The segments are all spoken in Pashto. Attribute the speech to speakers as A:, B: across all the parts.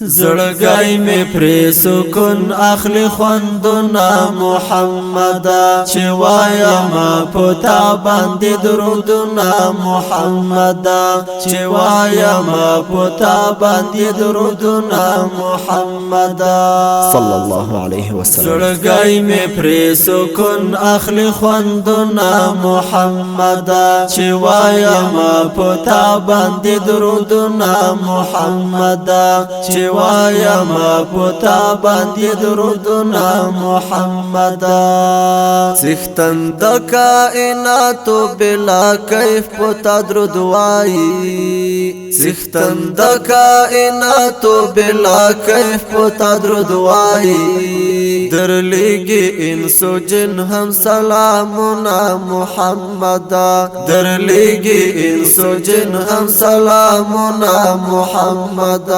A: زړګی می پری سکون اخلی خوندنا محمد چې وایم پتا باندې درودنا محمد چې وایم پتا باندې درودنا محمد
B: صلی الله علیه وسلم.
A: زړګی می پری سکون اخلی خوندنا محمد چې وایم پتا باندې درودنا محمد چې وایم پتا باندې درودنا محمد
B: څښتن د کائنات بلا کیف پتا درود وایي څښتن د کائنات بلا کیف پتا درود وایي درلېږي انس و جن هم سلامنا محمد درلېږي انس و جن هم سلامنا محمد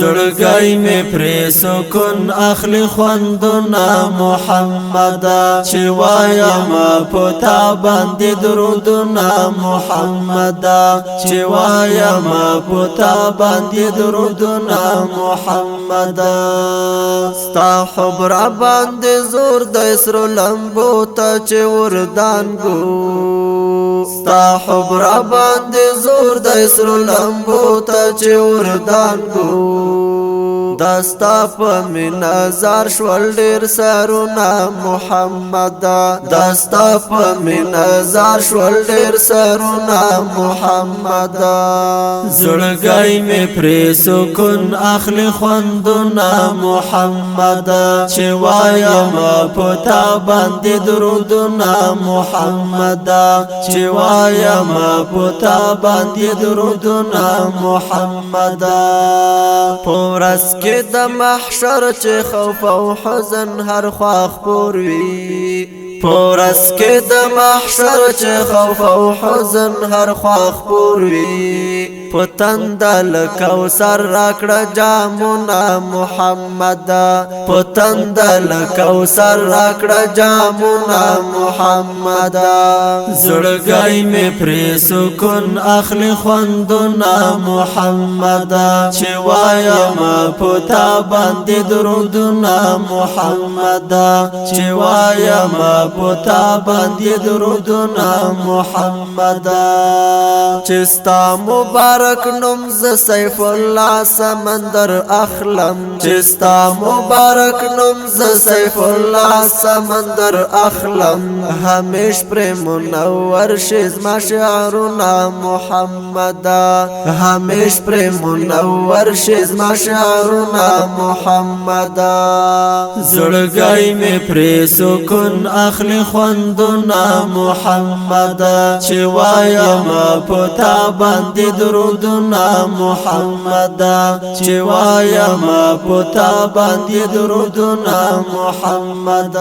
A: زړګی می پری سکون اخلی خوندنا محمد چې وایم پتا باندې درودنا محمد چې وایم پتا باندې درودنا محمد
B: ستا حب را باندې زور د اسرو لمبو ته چې وردانګو ستا حب را باندې زور د اسرو لمبو ته چې وردانګو داستا په مینا زار شول ډیر سرونه محمد داستا په مینا زار شول ډیر سرونه محمد
A: زړګی می پری سکون اخلی خوندنا محمد چې وایم پتا باندې درودنا محمد چې وایم پتا باندې درودنا محمد
B: پورس کې د محشر چې خوف او حزن هر خوا خپور وي پورس کې د محشر چې خوف او حزن هر خوا خپور وي پتند لکوثر راکړه جامونه محمد پتند لکوثر راکړه جامونه محمد
A: زړګی می پری سکون اخلی خوندنا محمد چې وایم پتا باندې درودنا محمد چې وایم پتا باندې درودنا محمد
B: چې ستا مبارک نوم ز سیف الله سمندر اخلم چې ستا مبارک نوم ز سیف الله سمندر اخلم همیش پر منور شي زما شعرونه محمد همیش پر منور شي زما شعرونه محمد
A: زړګی می پری سکون اخلی خوندنا محمد چې وایم پتا باندې درودنا محمد چې وایم پتا باندې درودنا محمد